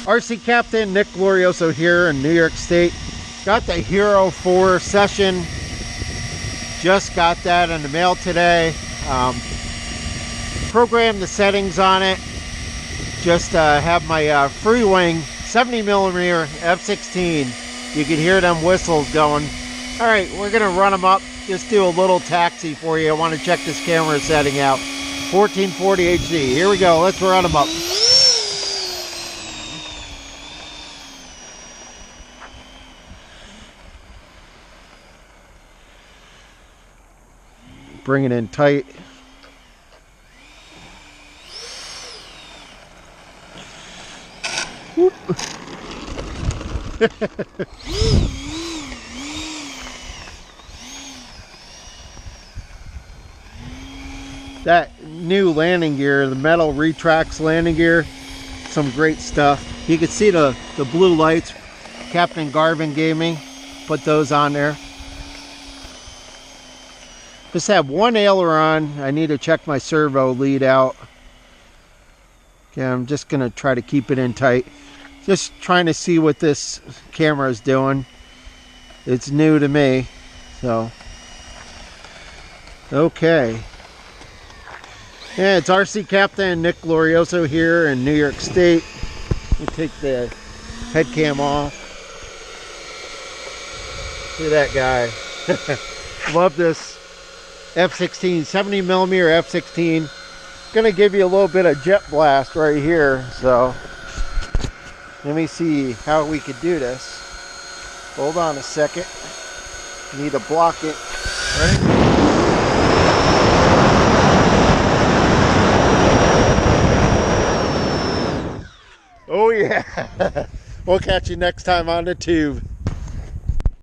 RC Captain Nick Glorioso here in New York State. Got the Hero 4 Session. Just got that in the mail today. Programmed the settings on it. Just have my Freewing 70mm F16. You can hear them whistles going. All right, we're gonna run them up. Just do a little taxi for you. I want to check this camera setting out. 1440 HD. Here we go. Let's run them up. Bring it in tight. That new landing gear, the metal retracts landing gear, some great stuff. You can see the blue lights Captain Garvin gave me. Put those on there. Just have one aileron. I need to check my servo lead out. Okay, I'm just gonna try to keep it in tight. Just trying to see what this camera is doing. It's new to me, so. Okay. Yeah, it's RC Captain Nick Glorioso here in New York State. Let me take the head cam off. Look at that guy. Love this F16, 70mm F16. Gonna give you a little bit of jet blast right here, so let me see how we could do this. Hold on a second. Need to block it. Ready? Oh yeah. We'll catch you next time on the tube.